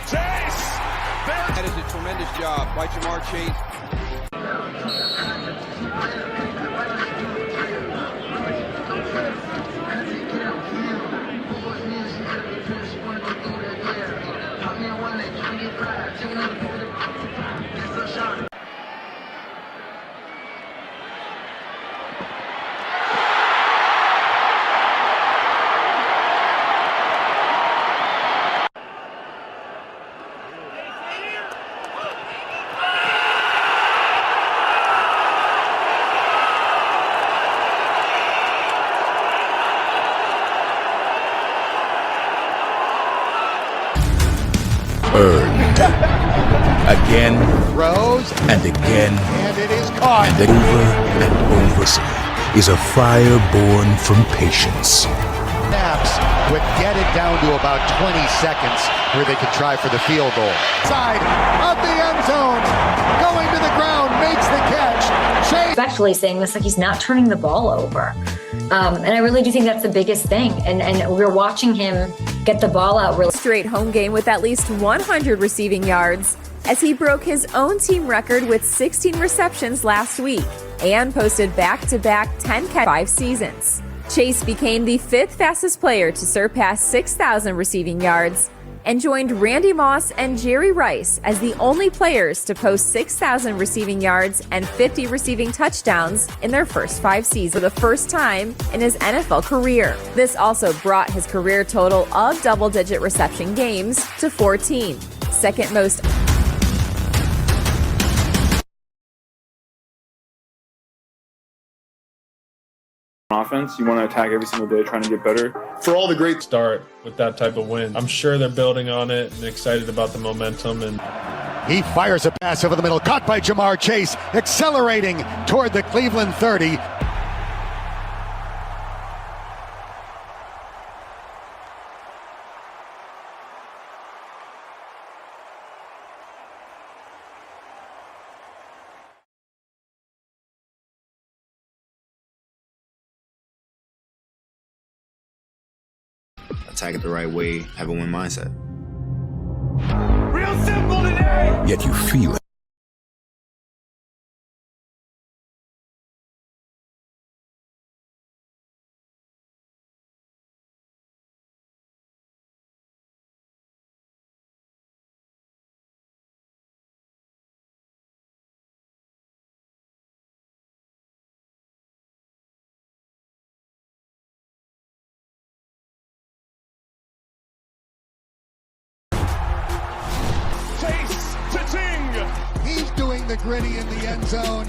Chase! That is a tremendous job by Jamar Chase. Earned. Again. Throws. And again. And it is caught. And over and over is a fire born from patience. Snaps would get it down to about 20 seconds where they could try for the field goal. Side of the end zone. Going to the ground. Makes the catch. Chase. Especially saying this, like, he's not turning the ball over. And I really do think that's the biggest thing. And we're watching him get the ball out really. Straight home game with at least 100 receiving yards as he broke his own team record with 16 receptions last week and posted back-to-back 10-5 seasons. Chase became the 5th fastest player to surpass 6,000 receiving yards and joined Randy Moss and Jerry Rice as the only players to post 6,000 receiving yards and 50 receiving touchdowns in their first 5 seasons for the first time in his NFL career. This also brought his career total of double-digit reception games to 14, second most. Offense, you want to attack every single day, trying to get better. For all the great start with that type of win, I'm sure they're building on it and excited about the momentum. And he fires a pass over the middle, caught by Jamar Chase, accelerating toward the Cleveland 30. Attack it the right way, have a win mindset. Real simple today! Yet you feel it. He's doing the gritty in the end zone.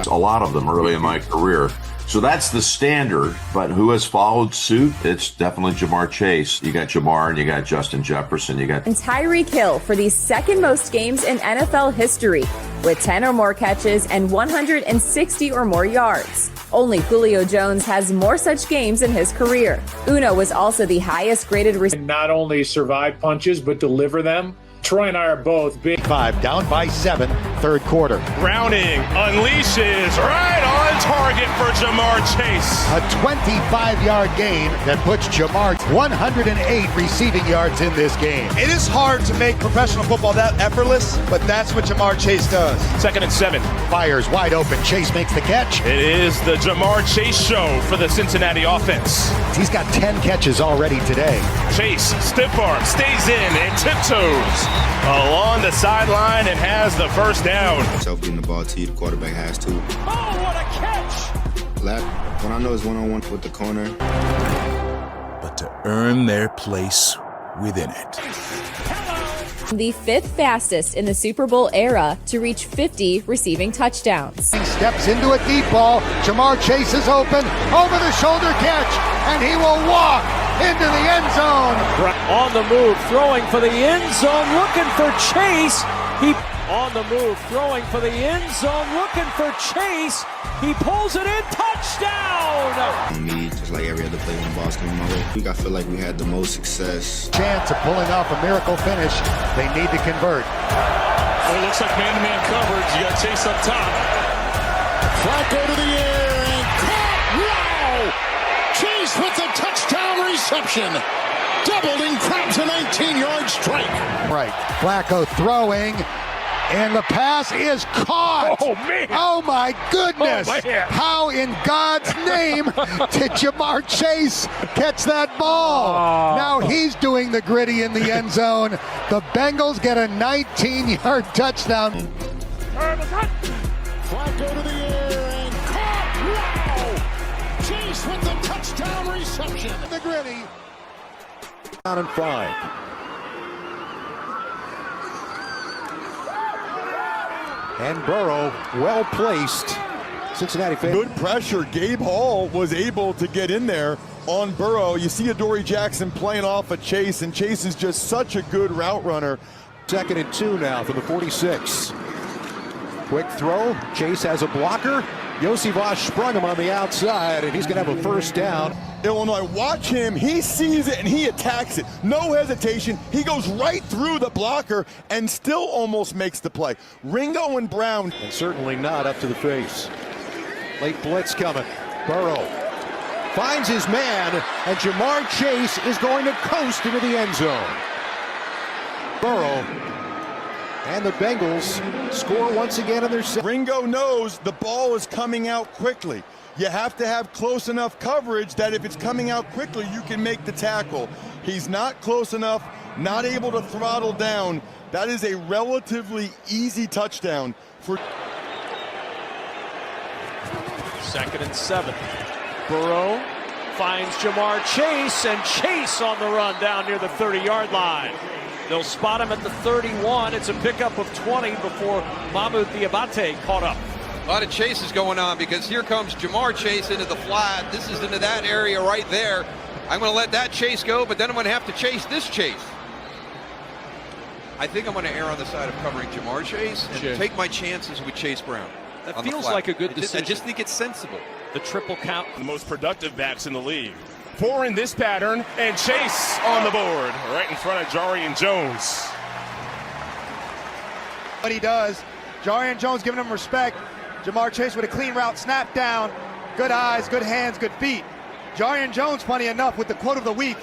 A lot of them early in my career. So that's the standard, but who has followed suit? It's definitely Jamar Chase. You got Jamar and you got Justin Jefferson. You got And Tyreek Hill for the second most games in NFL history with 10 or more catches and 160 or more yards. Only Julio Jones has more such games in his career. Uno was also the highest graded receiver. Not only survive punches, but deliver them. Troy and I are both big. 5 down by 7, third quarter. Browning unleashes right on target for Jamar Chase. A 25-yard gain that puts Jamar 108 receiving yards in this game. It is hard to make professional football that effortless, but that's what Jamar Chase does. 2nd and 7. Fires wide open. Chase makes the catch. It is the Jamar Chase show for the Cincinnati offense. He's got 10 catches already today. Chase, stiff arm, stays in and tiptoes along the sideline and has the first down. Self getting the ball to you, the quarterback has to. Oh, what a catch! Left, what I know is one-on-one with the corner. But to earn their place within it. The 5th fastest in the Super Bowl era to reach 50 receiving touchdowns. He steps into a deep ball. Jamar Chase is open. Over the shoulder catch. And he will walk into the end zone. On the move, throwing for the end zone, looking for Chase. He on the move, throwing for the end zone, looking for Chase. He pulls it in, touchdown! On me, just like every other play when the ball's coming my way. I feel like we had the most success. Chance of pulling off a miracle finish. They need to convert. Well, it looks like man-to-man coverage. You got Chase up top. Flacco to the air and reception. Doubled and grabs a 19-yard strike. Right. Flacco throwing, and the pass is caught. Oh, man. Oh, my goodness. Oh, man. How in God's name did Jamar Chase catch that ball? Now he's doing the gritty in the end zone. The Bengals get a 19-yard touchdown. Flacco to the air and caught. Wow. Chase with the touchdown reception. The gritty. Down and 5. And Burrow, well placed. Cincinnati fan. Good pressure. Gabe Hall was able to get in there on Burrow. You see Adoree Jackson playing off of Chase, and Chase is just such a good route runner. 2nd and 2 now for the 46. Quick throw. Chase has a blocker. Yosivas sprung him on the outside, and he's going to have a first down. Illinois, watch him. He sees it and he attacks it. No hesitation. He goes right through the blocker and still almost makes the play. Ringo and Brown. And certainly not up to the face. Late blitz coming. Burrow finds his man, and Jamar Chase is going to coast into the end zone. Burrow and the Bengals score once again in their set. Ringo knows the ball is coming out quickly. You have to have close enough coverage that if it's coming out quickly, you can make the tackle. He's not close enough, not able to throttle down. That is a relatively easy touchdown for 2nd and 7. Burrow finds Jamar Chase, and Chase on the run down near the 30-yard line. They'll spot him at the 31. It's a pickup of 20 before Mahmoud Diabate caught up. A lot of chases going on because here comes Jamar Chase into the flat. This is into that area right there. I'm going to let that chase go, but then I'm going to have to chase this chase. I think I'm going to err on the side of covering Jamar Chase and take my chances with Chase Brown. That feels like a good decision. I just think it's sensible. The triple count. The most productive backs in the league. 4 in this pattern, and Chase on the board, right in front of Jarian Jones. what he does. Jarian Jones giving him respect. Jamar Chase with a clean route, snap down. Good eyes, good hands, good feet. Jarian Jones, funny enough, with the quote of the week,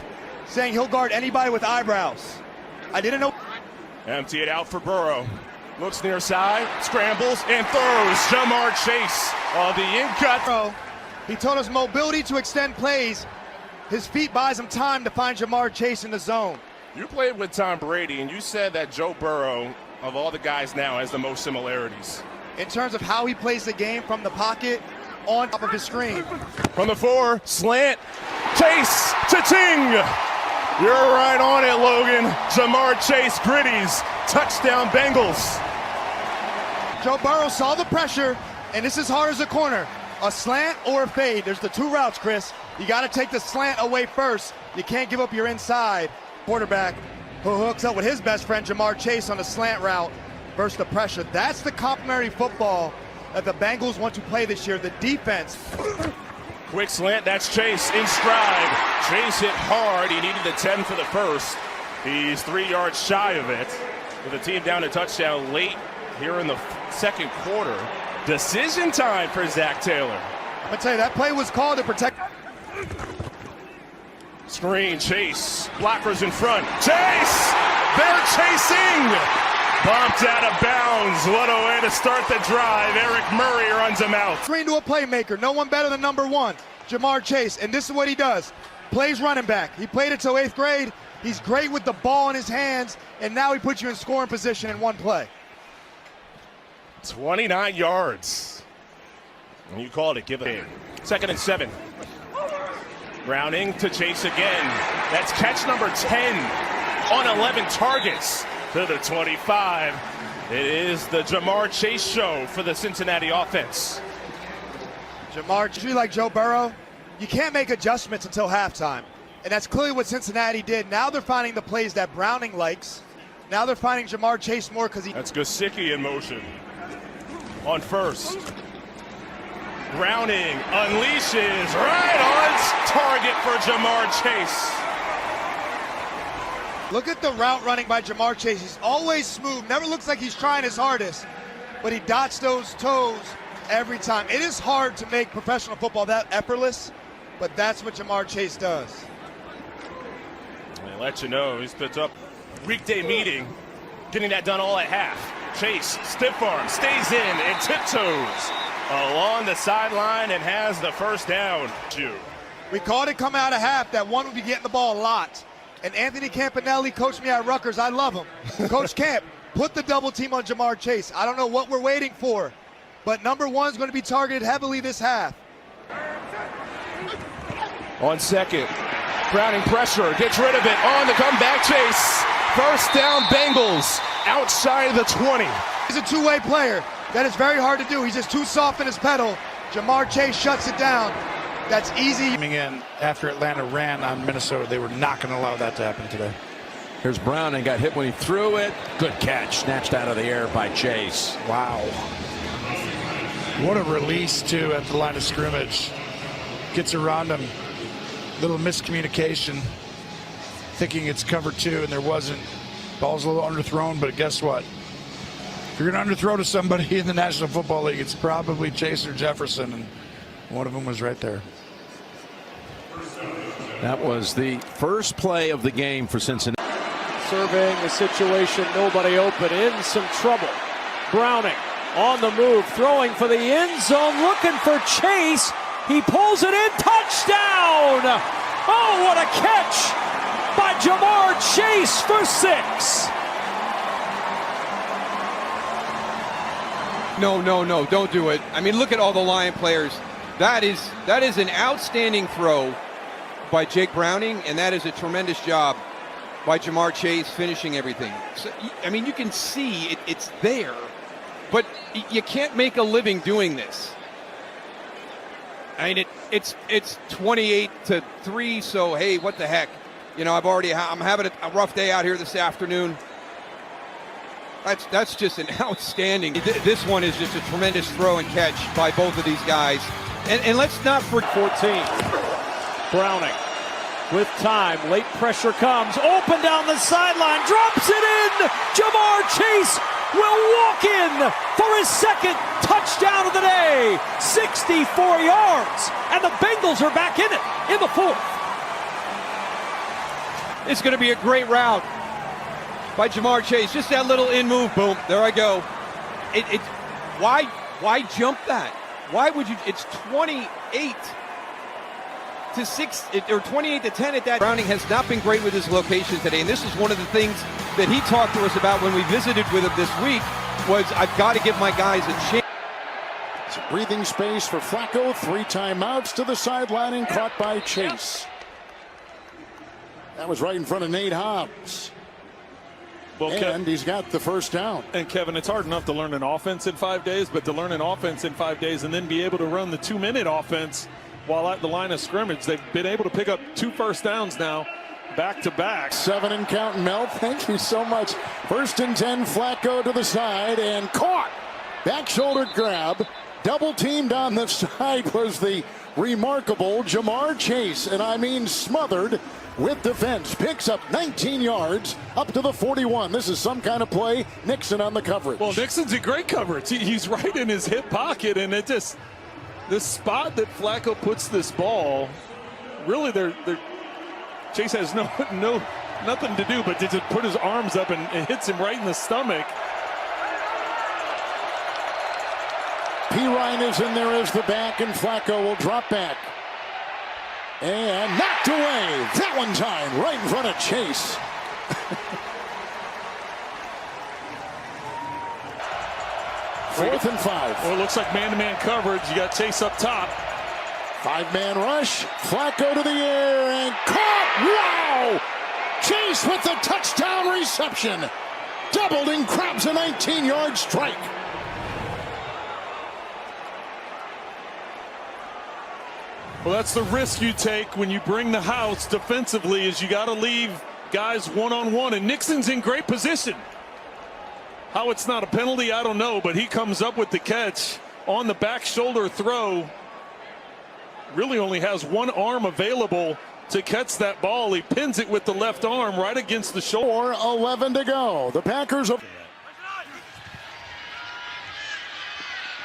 saying he'll guard anybody with eyebrows. I didn't know. Empty it out for Burrow. Looks near side, scrambles, and throws. Jamar Chase on the in-cut. He told us mobility to extend plays. His feet buys him time to find Jamar Chase in the zone. You played with Tom Brady, and you said that Joe Burrow, of all the guys now, has the most similarities. In terms of how he plays the game from the pocket, on top of his screen. From the 4, slant, Chase, cha-ching! You're right on it, Logan. Jamar Chase, Gritties, touchdown Bengals. Joe Burrow saw the pressure, and this is hard as a corner. A slant or a fade. There's the 2 routes, Chris. You got to take the slant away first. You can't give up your inside. Quarterback who hooks up with his best friend, Jamar Chase, on the slant route versus the pressure. That's the complementary football that the Bengals want to play this year. The defense. Quick slant, that's Chase in stride. Chase hit hard. He needed the 10 for the first. He's 3 yards shy of it. With the team down a touchdown late here in the second quarter. Decision time for Zach Taylor. I'm going to tell you, that play was called to protect. Screen, Chase. Blockers in front. Chase! They're chasing! Bumped out of bounds. What a way to start the drive. Eric Murray runs him out. Screen to a playmaker. No one better than number 1, Jamar Chase. And this is what he does. Plays running back. He played it till 8th grade. He's great with the ball in his hands. And now he puts you in scoring position in one play. 29 yards. And you called it. Give it in. 2nd and 7. Browning to Chase again. That's catch number 10 on 11 targets to the 25. It is the Jamar Chase show for the Cincinnati offense. Jamar, like Joe Burrow, you can't make adjustments until halftime. And that's clearly what Cincinnati did. Now they're finding the plays that Browning likes. Now they're finding Jamar Chase more because he... That's Gesicki in motion. On first. Browning unleashes right on target for Jamar Chase. Look at the route running by Jamar Chase. He's always smooth. Never looks like he's trying his hardest. But he dots those toes every time. It is hard to make professional football that effortless, but that's what Jamar Chase does. let you know he's picked up weekday meeting, getting that done all at half. Chase, stiff arm, stays in and tiptoes along the sideline and has the first down. We called it coming out of half that one would be getting the ball a lot. And Anthony Campanelli coached me at Rutgers. I love him. Coach Camp, put the double team on Jamar Chase. I don't know what we're waiting for, but number one is going to be targeted heavily this half. On second, Browning pressure, gets rid of it, on the comeback Chase. First down Bengals, outside of the 20. He's a two-way player. That is very hard to do. He's just too soft in his pedal. Jamar Chase shuts it down. That's easy. Coming in after Atlanta ran on Minnesota, they were not going to allow that to happen today. Here's Browning, got hit when he threw it. Good catch, snatched out of the air by Chase. Wow. What a release, too, at the line of scrimmage. Gets around him. Little miscommunication, thinking it's cover two, and there wasn't. Ball's a little underthrown, but guess what? If you're going to underthrow to somebody in the National Football League, it's probably Chase or Jefferson, and one of them was right there. That was the first play of the game for Cincinnati. Surveying the situation, nobody open, in some trouble. Browning on the move, throwing for the end zone, looking for Chase. He pulls it in, touchdown! Oh, what a catch by Jamar Chase for 6. No, don't do it. I mean, look at all the Lion players. That is an outstanding throw by Jake Browning, and that is a tremendous job by Jamar Chase finishing everything. So, I mean, you can see it's there, but you can't make a living doing this. I mean, it's 28-3, so hey, what the heck? You know, I'm having a rough day out here this afternoon. That's just an outstanding. This one is just a tremendous throw and catch by both of these guys. And let's not forget 14. Browning with time, late pressure comes, open down the sideline, drops it in. Jamar Chase will walk in for his second touchdown of the day. 64 yards, and the Bengals are back in it in the fourth. It's going to be a great route by Jamar Chase. Just that little in move, boom, there I go. Why jump that? Why would you? It's 28-6 or 28-10 at that. Browning has not been great with his location today, and this is one of the things that he talked to us about when we visited with him this week. Was I've got to give my guys a chance. It's a breathing space for Flacco. 3 timeouts to the sideline and caught by Chase. That was right in front of Nate Hobbs. Well, and he's got the first down. And Kevin, it's hard enough to learn an offense in 5 days, but to learn an offense in 5 days and then be able to run the 2-minute offense while at the line of scrimmage, they've been able to pick up 2 first downs now, back to back. 7 and counting, Mel. Thank you so much. 1st and 10, Flacco to the side and caught. Back shoulder grab. Double teamed on the side was the remarkable Jamar Chase, and I mean smothered with defense. Picks up 19 yards up to the 41. This is some kind of play. Nixon on the coverage. Well, Nixon's in great coverage. He's right in his hip pocket, and it just, the spot that Flacco puts this ball, really Chase has nothing to do but to just put his arms up and it hits him right in the stomach. P. Ryan is in there as the back, and Flacco will drop back. And knocked away. That one time, right in front of Chase. Fourth and 5. Well, it looks like man-to-man coverage. You got Chase up top. 5-man rush. Flacco to the air and caught. Wow! Chase with the touchdown reception. Doubled and grabs a 19-yard strike. Well, that's the risk you take when you bring the house defensively, is you got to leave guys one-on-one, and Nixon's in great position. How it's not a penalty, I don't know, but he comes up with the catch on the back shoulder throw. Really only has one arm available to catch that ball. He pins it with the left arm right against the shoulder. 4:11 to go. The Packers are...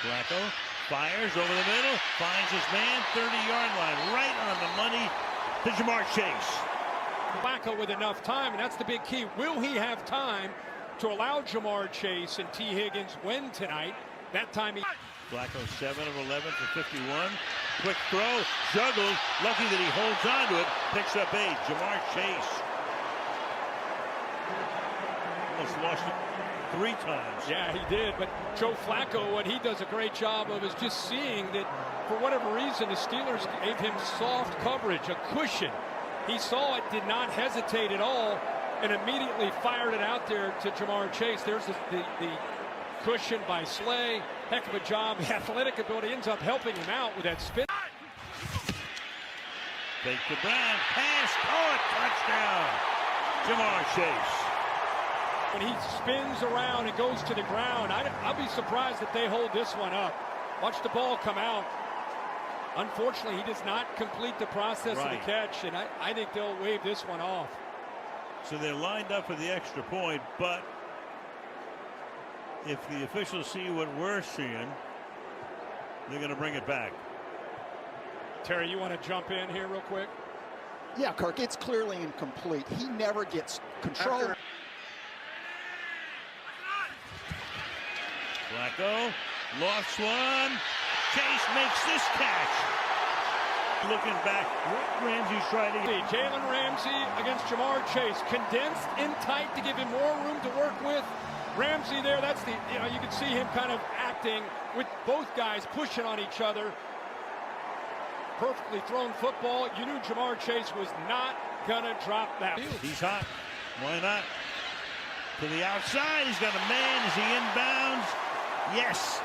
Flacco fires over the middle, finds his man, 30-yard line, right on the money to Jamar Chase. Flacco with enough time, and that's the big key. Will he have time to allow Jamar Chase and T. Higgins win tonight? That time he... Flacco 7 of 11 for 51. Quick throw, juggles. Lucky that he holds on to it. Picks up 8. Jamar Chase almost lost it 3 times. Yeah, he did. But Joe Flacco, what he does a great job of is just seeing that for whatever reason, the Steelers gave him soft coverage, a cushion. He saw it, did not hesitate at all, and immediately fired it out there to Jamar Chase. There's the cushion by Slay. Heck of a job. The athletic ability ends up helping him out with that spin. Fake to Brown. Pass. Caught. Touchdown. Jamar Chase. When he spins around and goes to the ground, I'll be surprised if they hold this one up. Watch the ball come out. Unfortunately, he does not complete the process of the catch, and I think they'll wave this one off. So they're lined up for the extra point, but if the officials see what we're seeing, they're going to bring it back. Terry, you want to jump in here real quick? Yeah, Kirk, it's clearly incomplete. He never gets control. Flacco lost one. Chase makes this catch. Looking back, Ramsey's trying to get... Jalen Ramsey against Jamar Chase. Condensed in tight to give him more room to work with. Ramsey there, that's the, you can see him kind of acting with both guys pushing on each other. Perfectly thrown football. You knew Jamar Chase was not going to drop that. He's hot. Why not? To the outside. He's got a man. Is he inbounds? Yes.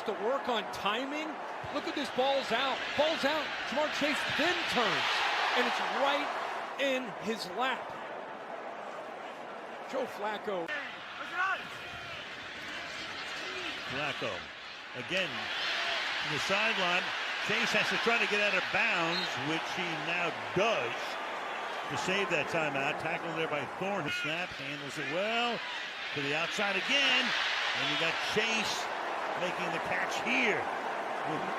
To work on timing. Look at this, ball's out. Ball's out. Jamar Chase then turns, and it's right in his lap. Joe Flacco. Flacco again to the sideline. Chase has to try to get out of bounds, which he now does to save that timeout. Tackled there by Thorne. Snap, handles it well to the outside again, and you got Chase making the catch here.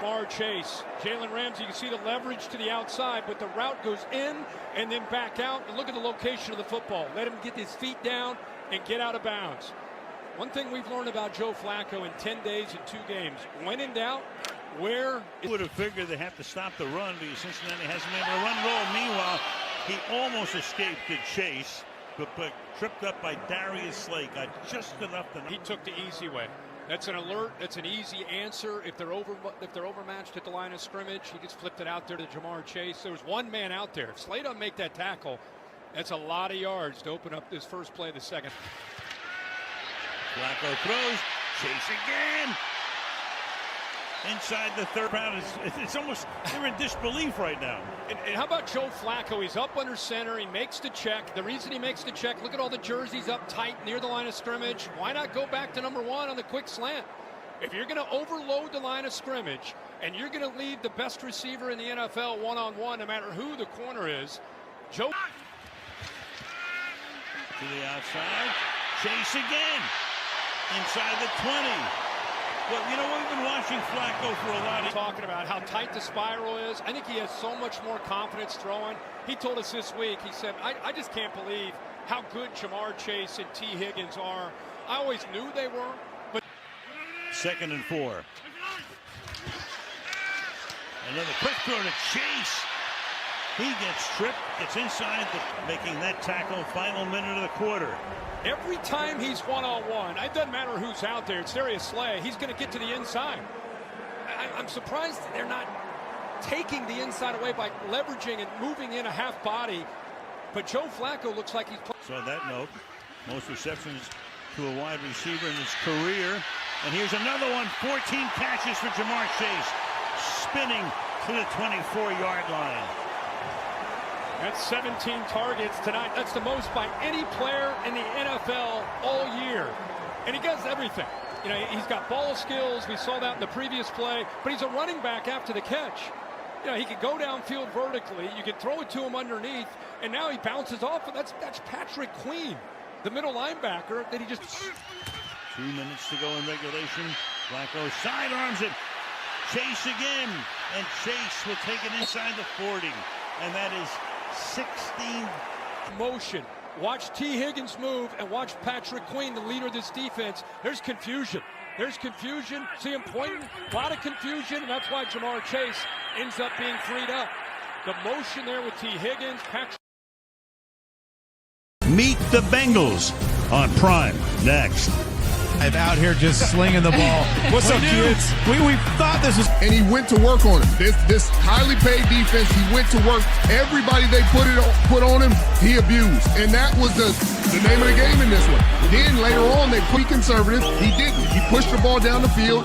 Jamar Chase, Jalen Ramsey, you can see the leverage to the outside, but the route goes in and then back out. And look at the location of the football. Let him get his feet down and get out of bounds. One thing we've learned about Joe Flacco in 10 days and 2 games, when in doubt, where... Would have figured they have to stop the run because Cincinnati hasn't been able to run roll. Meanwhile, he almost escaped the chase, but tripped up by Darius Slay. Got just enough to... He took the easy way. That's an alert. That's an easy answer. If they're overmatched at the line of scrimmage, he just flipped it out there to Jamar Chase. There was one man out there. If Slay doesn't make that tackle, that's a lot of yards to open up this first play of the second. Flacco throws. Chase again. Inside the third round. It's almost, they're in disbelief right now. And how about Joe Flacco? He's up under center. He makes the check. The reason he makes the check, look at all the jerseys up tight near the line of scrimmage. Why not go back to number 1 on the quick slant? If you're going to overload the line of scrimmage and you're going to leave the best receiver in the NFL one-on-one, no matter who the corner is, Joe... To the outside. Chase again. Inside the 20. Well, you know, we've been watching Flacco for a lot of... Talking about how tight the spiral is. I think he has so much more confidence throwing. He told us this week, he said, I just can't believe how good Jamar Chase and T. Higgins are. I always knew they were, but... 2nd and 4. Another quick throw to Chase. He gets tripped, gets inside, making that tackle, final minute of the quarter. Every time he's one-on-one, it doesn't matter who's out there, it's Darius Slay, he's going to get to the inside. I'm surprised they're not taking the inside away by leveraging and moving in a half body. But Joe Flacco looks like he's playing. So on that note, most receptions to a wide receiver in his career. And here's another one, 14 catches for Jamar Chase, spinning to the 24-yard line. That's 17 targets tonight. That's the most by any player in the NFL all year. And he does everything. You know, he's got ball skills. We saw that in the previous play. But he's a running back after the catch. You know, he could go downfield vertically. You could throw it to him underneath. And now he bounces off. That's Patrick Queen, the middle linebacker that he just... 2 minutes to go in regulation. Flacco sidearms it. Chase again. And Chase will take it inside the 40. And that is 16 motion. Watch T. Higgins move and watch Patrick Queen, the leader of this defense. There's confusion. There's confusion. See him pointing. A lot of confusion, and that's why Jamar Chase ends up being freed up. The motion there with T. Higgins. Patrick. Meet the Bengals on Prime next. I'm out here just slinging the ball. What's up, kids? We thought this was. And he went to work on it. This highly paid defense, he went to work. Everybody they put on him, he abused. And that was the name of the game in this one. Then later on, they put conservative. He didn't. He pushed the ball down the field.